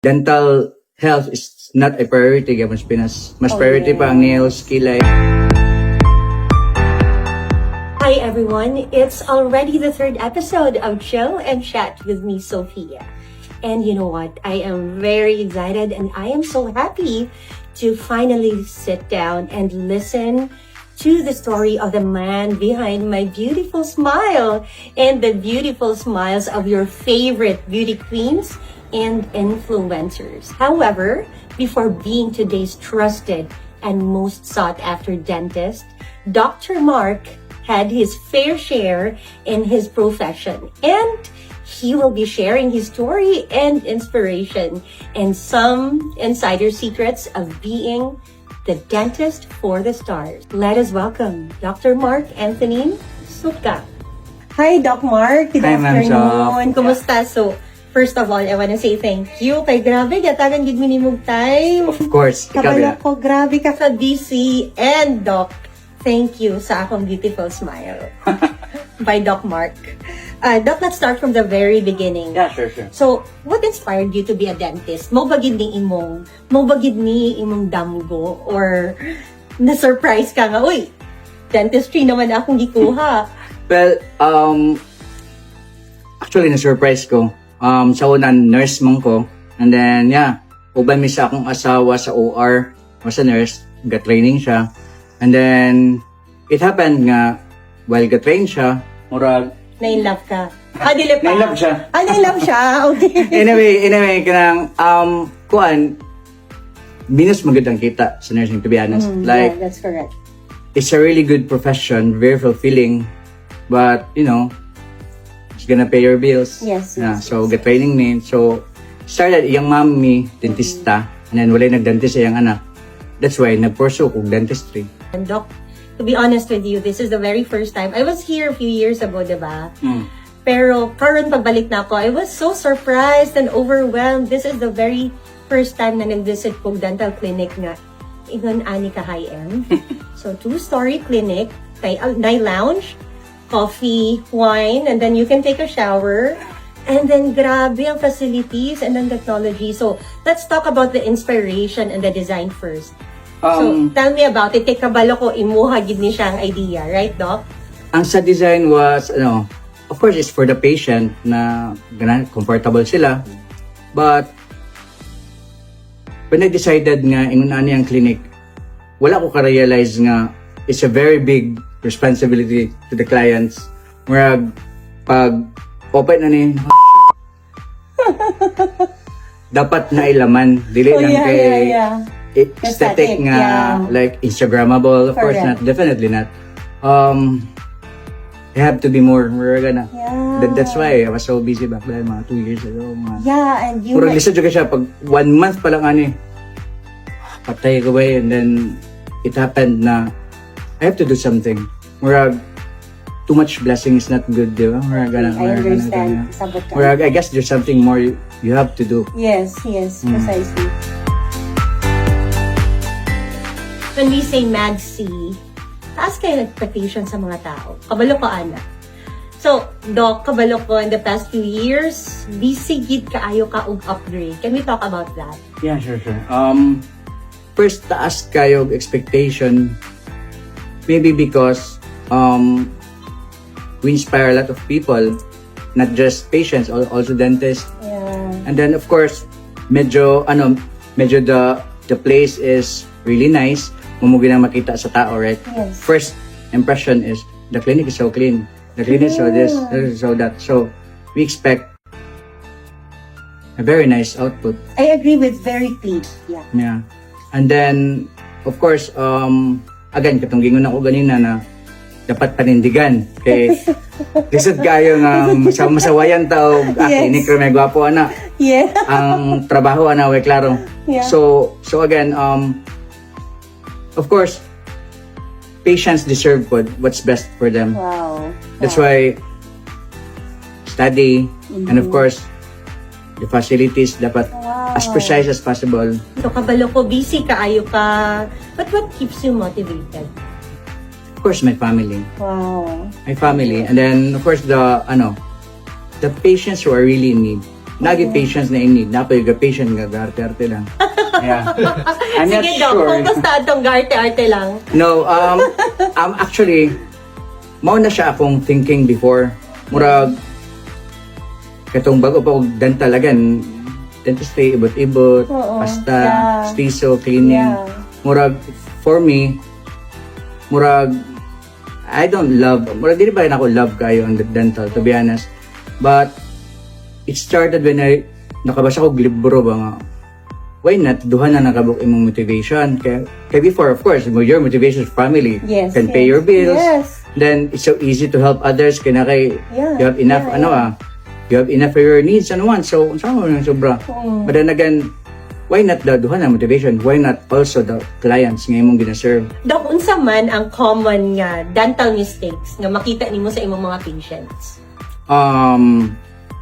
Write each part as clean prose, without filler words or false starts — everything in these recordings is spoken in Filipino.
dental health is not a priority kaya mas priority pa ang nails, kilay. Hi everyone, it's already the third episode of Chill and Chat with me, Sophia. And you know what? I am very excited and I am so happy to finally sit down and listen to the story of the man behind my beautiful smile and the beautiful smiles of your favorite beauty queens and influencers. However, before being today's trusted and most sought after dentist, Dr. Mark had his fair share in his profession, and he will be sharing his story and inspiration and some insider secrets of being the dentist for the stars. Let us welcome Dr. Mark Anthony Sutka. Hi, Doc Mark. Good Hi, Ma'am afternoon. Kumusta? So, first of all, I want to say thank you. Kay grabe, gatagan gid minimum time. Of course, Kabalo ko, grabe ka busy. And Doc, thank you sa akong beautiful smile. By Doc Mark. Doc, let's start from the very beginning. Yeah, sure. So, what inspired you to be a dentist? Mo bagid ni imong damgo or na-surprise ka nga, uy, dentistry naman akong gikuha. Well, actually na-surprise ko. Sa unan, nurse man ko. And then, yeah, uban mi sa akong asawa sa OR. Was a nurse, ga-training siya. And then, it happened nga, while ga-train siya, murag, Na-in-love ka. Dili pa. Na-in-love siya. Na-in-love siya. Okay. anyway, kanang, kuan, minus magandang kita sa nursing, to be honest. Yeah, that's correct. It's a really good profession, very fulfilling, but, you know, it's gonna pay your bills. Yes, Yeah, yes, so, get training me. So, started, iyang mami, dentista, and then wala nag-dentist sa iyang anak. That's why, nag-pursue kong dentistry. And Doc, to be honest with you, this is the very first time. I was here a few years ago, diba? Pero karon pagbalik na ako, I was so surprised and overwhelmed. This is the very first time na nag-visit kong dental clinic nga. Ingon ani ka high-end. So, 2-story clinic, may lounge, coffee, wine, and then you can take a shower. And then grabe ang facilities and then technology. So, let's talk about the inspiration and the design first. So, tell me about it. Kay kabalo ko, imuha gid ni siya ang idea, right, Doc? Ang sa design was, of course, it's for the patient na comfortable sila. But, when I decided nga, ingon ani ang clinic, wala ko ka-realize nga, it's a very big responsibility to the clients. Murag, pag open na ni, dapat na ilaman. Dili lang kay aesthetic nga, like Instagrammable. Of course not, definitely not. I have to be more na. That's why I was so busy back then, mga 2 years ago. And you... Purang lisa juga siya, pag 1 month pa lang patay ko ba and then it happened na I have to do something. Murag, too much blessing is not good, di ba? Murag, I understand. Murag, I guess there's something more you have to do. Yes, precisely. When we say Mad C, taas kayo expectation sa mga tao. Kabalo ko, Ana. So, Doc, kabalo ko in the past few years, busy gid kaayo ka og upgrade. Can we talk about that? Yeah, sure. First, taas kayo expectation. Maybe because we inspire a lot of people, not just patients, also dentists. Yeah. And then, of course, medyo the place is really nice. Mumugi na makita sa tao, right? Yes. First impression is, the clinic is so clean. The clinic is so this, so that. So, we expect a very nice output. I agree with very clean. Yeah. And then, of course, again, katong gingon ako ganina na dapat panindigan. Kay, lisod kayo nga masawayan tao, clinic may gwapo, ana. Yeah. Ang trabaho, ana, way klaro. Yeah. So again, of course, patients deserve what's best for them. Wow. That's why study and of course the facilities dapat as precise as possible. So kabalo ko, busy kaayo ka. But what keeps you motivated? Of course, my family. Wow. My family, and then of course the patients who are really in need. Nagi patience na ini, napay ga patient nga garte-arte lang. Yeah. I'm not Sige, Doc, sure. kung basta itong arte-arte lang. No, actually, mao na siya akong thinking before. Murag, katong bago pa og dental again, dentistry, ibot-ibot, Oo, pasta, yeah. stiso, cleaning. Yeah. Murag, for me, murag, I don't love, murag, di ba rin ako love kayo ang dental, to be honest. But, it started when nakabasa ko libro ba nga, why not, duha na nakabuk imong motivation. Kaya before, of course, your motivation is family. Yes, Can pay yes. your bills. Yes. Then, it's so easy to help others. Kaya Yeah, you have enough, yeah. You have enough for your needs and wants. So, saan mo nang sobra? But then again, why not the duha na motivation? Why not also the clients nga imong gina-serve? Doc, unsa man ang common nga dental mistakes nga makita nimo sa imong mga patients?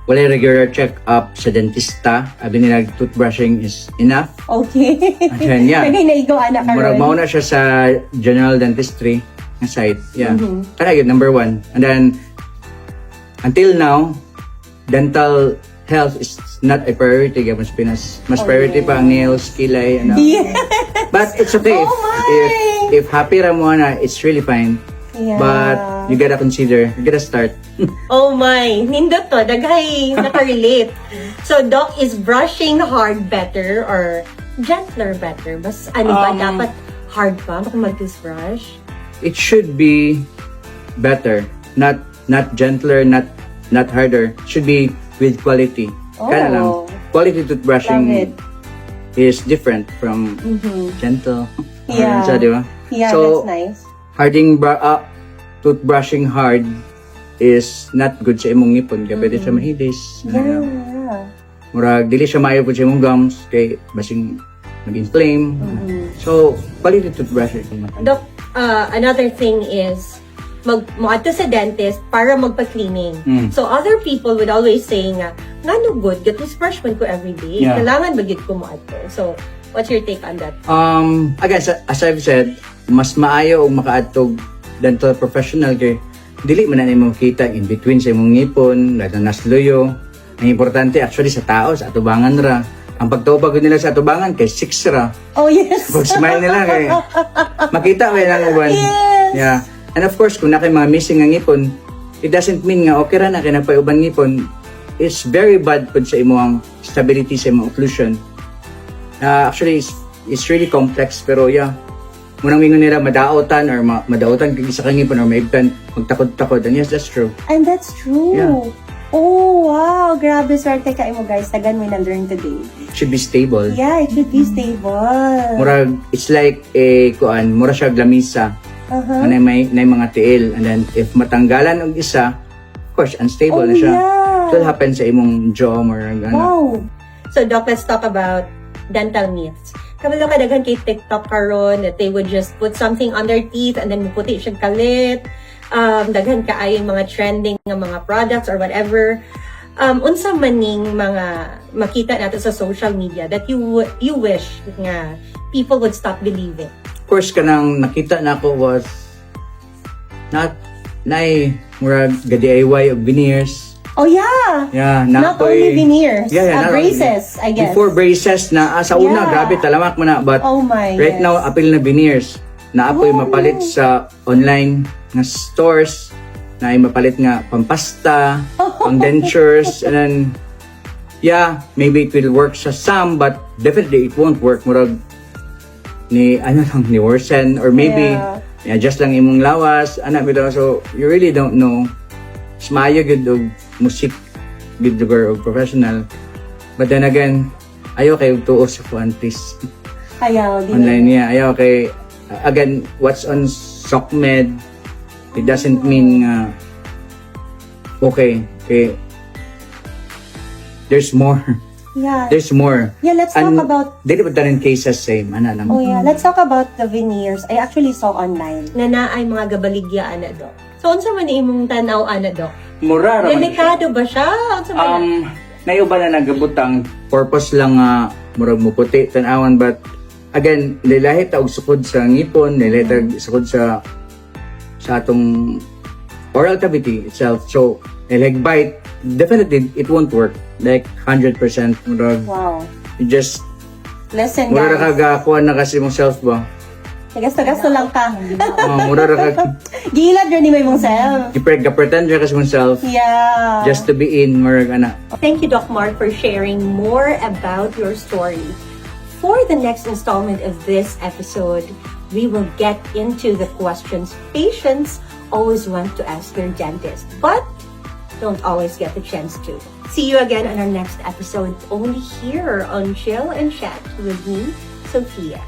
Wala regular check-up sa dentista. Abi nila toothbrushing is enough. Okay. And then, yeah. Kaya naigo anak ka Murag ron. mauna siya sa general dentistry na site. Yeah. Mm-hmm. Kaya yun, number one. And then, until now, dental health is not a priority. Kaya mas Pinas. Mas priority pa ang nails, kilay, ano. Yeah. But it's okay. Oh my! If happy ra mo na, it's really fine. Yeah. But you gotta consider, you gotta start. Oh my, nindot to, daghay nakarelate. So, Doc, is brushing hard better or gentler better? Bas, ano ba, dapat hard pa kung mag-toothbrush? It should be better. Not gentler, not harder. Should be with quality. Oh. Kaya lang, quality Love toothbrushing it. is different from gentle. Yeah. Sa, di ba? Yeah, So, that's nice. toothbrushing hard is not good sa imong ngipon. Kaya pwede siya mahilis. Yeah, yeah. Murag, dili siya maayo po sa imong gums. Kay basing mag-inflame. So, quality toothbrushing. Doc, another thing is, muadto sa dentist para magpa-cleaning. So, other people would always say nga no good, get toothbrush man ko every day. Yeah. Kailangan bagit ko muadto. So, what's your take on that? Again, as I've said, mas maayo og makaadtog dental professional kay dili man na nimo kita in between sa imong ngipon, lalo nasluyo. Ang importante actually sa tao, sa atubangan ra. Ang pagtubag nila sa atubangan kay 6 ra. Oh, yes. Pag smile nila kay makita kay lang uban. Yes. Yeah. And of course, kung na kay mga missing ang ngipon, it doesn't mean nga okay ra na kay nagpaiuban ngipon. It's very bad pud sa imong stability sa imong occlusion. Actually, it's really complex pero yeah. Munang mingon nila madaotan or madaotan kag isa ka ngipon or maibtan magtakod-takod. And yes, that's true. And that's true. Yeah. Oh, wow. Grabe, swerte ka mo, guys. Tagan mo na-learn today. It should be stable. Yeah, it should be stable. Murag, it's like mura siya glamisa. Na may mga tiil. And then, if matanggalan og isa, of course, unstable na siya. Yeah. It will happen sa imong jaw or gana. Wow. So, Doc, let's talk about dental myths. Kabalo ka daghan kay TikTok karon that they would just put something on their teeth and then muputi siya kalit. Daghan ka ay mga trending nga mga products or whatever. Unsa maning mga makita nato sa social media that you wish nga people would stop believing? Of course, kanang nakita na ako was murag ga-DIY og veneers. Oh, yeah. Yeah, Not only veneers. not only- Braces, I guess. Before braces na sa una, Yeah. grabe talamak mo na. But Oh my, right yes. now, apil na veneers. Na apoy Oh. mapalit sa online nga stores. Na ay mapalit nga pampasta, pang dentures, and then, yeah, maybe it will work sa some, but definitely it won't work. Murag ni worsen, or maybe just lang imong lawas, bitaw. So, you really don't know. Smayo gud og musik gud lugar og professional. But then again, ayaw kay tuo sa kuan, please. Ayaw, di Online niya, ayaw kay again, what's on SOCMED, it doesn't mean okay, there's more. Yeah. There's more. Yeah, let's talk about Dili ba tanin cases same ana lang. Oh yeah, let's talk about the veneers. I actually saw online na naay mga gabaligya ana, Doc. So unsa man imong tan-aw ana, Doc? Mura ra man. Delikado ba siya? Unsa man? Naiuba na nagabutang purpose lang nga murag mo puti tan-awan, but again, lilahi ta og sukod sa ngipon, lilahi ta sukod sa atong oral cavity itself. So, leg bite definitely it won't work like 100%. Murag, Wow. you just Listen, mura guys. ka gakuha na kasi mong self ba? Gasto-gasto lang ka. Mura ka Gilad rin ni mo mong self. pretend ka kasi mong self Yeah. just to be in murag ana. Thank you, Doc Mark, for sharing more about your story. For the next installment of this episode, we will get into the questions patients always want to ask their dentist, but don't always get the chance to. See you again on our next episode, only here on Chill and Chat with me, Sophia.